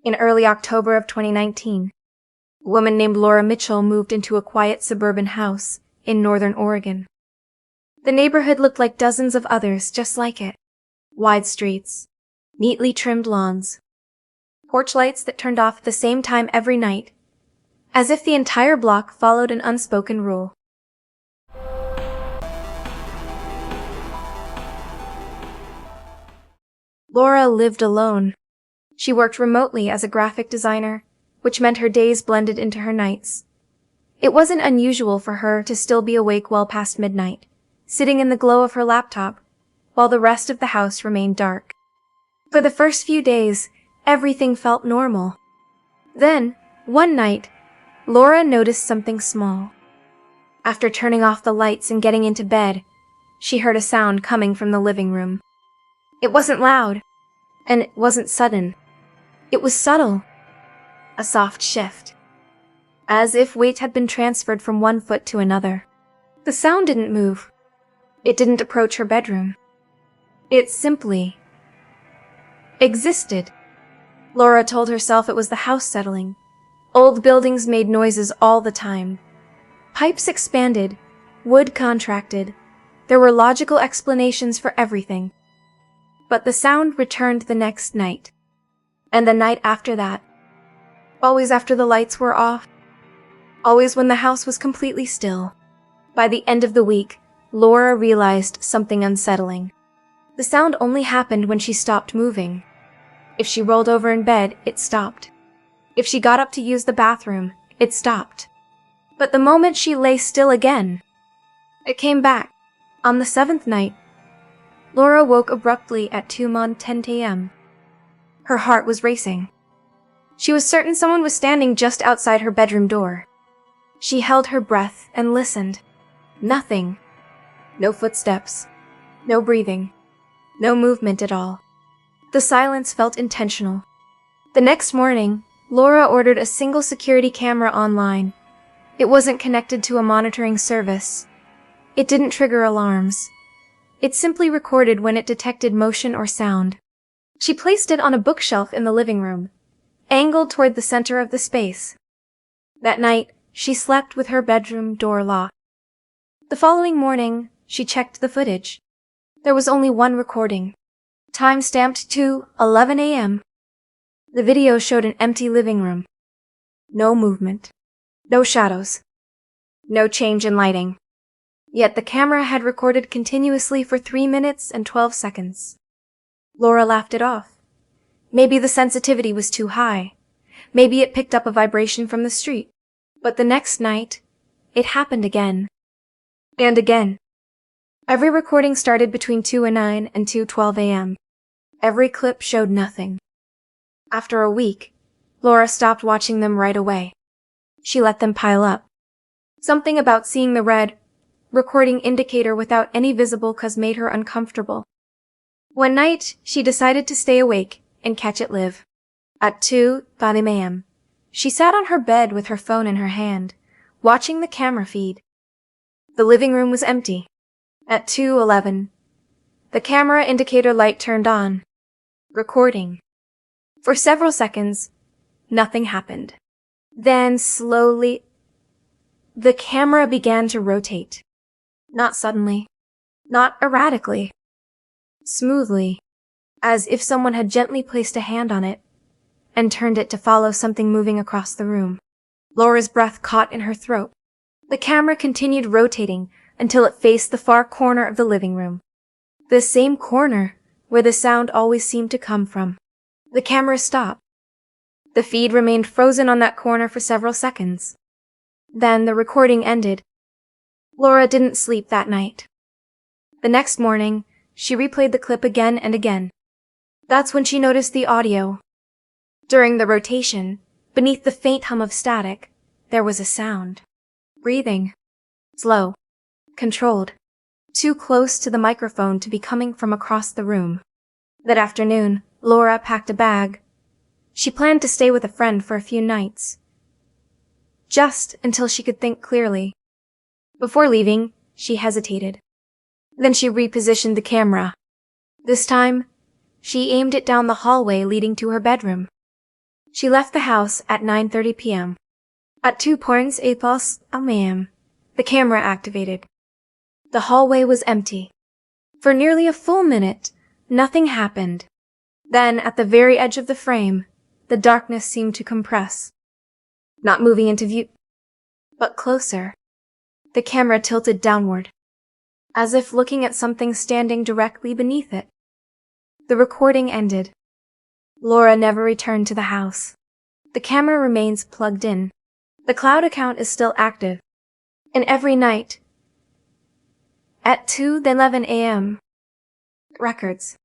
In early October of 2019, a woman named Laura Mitchell moved into a quiet suburban house in northern Oregon. The neighborhood looked like dozens of others just like it. Wide streets, neatly trimmed lawns, porch lights that turned off at the same time every night, as if the entire block followed an unspoken rule. Laura lived alone. She worked remotely as a graphic designer, which meant her days blended into her nights. It wasn't unusual for her to still be awake well past midnight, sitting in the glow of her laptop, while the rest of the house remained dark. For the first few days, everything felt normal. Then, one night, Laura noticed something small. After turning off the lights and getting into bed, she heard a sound coming from the living room. It wasn't loud, and it wasn't sudden. It was subtle. A soft shift. As if weight had been transferred from one foot to another. The sound didn't move. It didn't approach her bedroom. It simply existed. Laura told herself it was the house settling. Old buildings made noises all the time. Pipes expanded, wood contracted. There were logical explanations for everything. But the sound returned the next night. And the night after that. Always after the lights were off. Always when the house was completely still. By the end of the week, Laura realized something unsettling. The sound only happened when she stopped moving. If she rolled over in bed, it stopped. If she got up to use the bathroom, it stopped. But the moment she lay still again, it came back. On the 7th night, Laura woke abruptly at 2:10 a.m. Her heart was racing. She was certain someone was standing just outside her bedroom door. She held her breath and listened. Nothing. No footsteps. No breathing. No movement at all. The silence felt intentional. The next morning, Laura ordered a single security camera online. It wasn't connected to a monitoring service. It didn't trigger alarms. It simply recorded when it detected motion or sound. She placed it on a bookshelf in the living room, angled toward the center of the space. That night, she slept with her bedroom door locked. The following morning, she checked the footage. There was only one recording, time-stamped to 11 a.m. The video showed an empty living room. No movement. No shadows. No change in lighting. Yet the camera had recorded continuously for 3 minutes and 12 seconds. Laura laughed it off. Maybe the sensitivity was too high. Maybe it picked up a vibration from the street. But the next night, it happened again. And again. Every recording started between 2:09 and 2:12 a.m. Every clip showed nothing. After a week, Laura stopped watching them right away. She let them pile up. Something about seeing the red recording indicator without any visible cause made her uncomfortable. One night, she decided to stay awake and catch it live. At 2:30 a.m., she sat on her bed with her phone in her hand, watching the camera feed. The living room was empty. At 2:11, the camera indicator light turned on. Recording. For several seconds, nothing happened. Then, slowly, the camera began to rotate. Not suddenly. Not erratically. Smoothly. As if someone had gently placed a hand on it and turned it to follow something moving across the room. Laura's breath caught in her throat. The camera continued rotating until it faced the far corner of the living room. The same corner where the sound always seemed to come from. The camera stopped. The feed remained frozen on that corner for several seconds. Then the recording ended. Laura didn't sleep that night. The next morning, she replayed the clip again and again. That's when she noticed the audio. During the rotation, beneath the faint hum of static, there was a sound. Breathing. Slow. Controlled. Too close to the microphone to be coming from across the room. That afternoon, Laura packed a bag. She planned to stay with a friend for a few nights. Just until she could think clearly. Before leaving, she hesitated. Then she repositioned the camera. This time, she aimed it down the hallway leading to her bedroom. She left the house at 9:30 p.m. At 2:08 a.m., the camera activated. The hallway was empty. For nearly a full minute, nothing happened. Then, at the very edge of the frame, the darkness seemed to compress. Not moving into view, but closer. The camera tilted downward, as if looking at something standing directly beneath it. The recording ended. Laura never returned to the house. The camera remains plugged in. The cloud account is still active. And every night, at 2:11 a.m., records.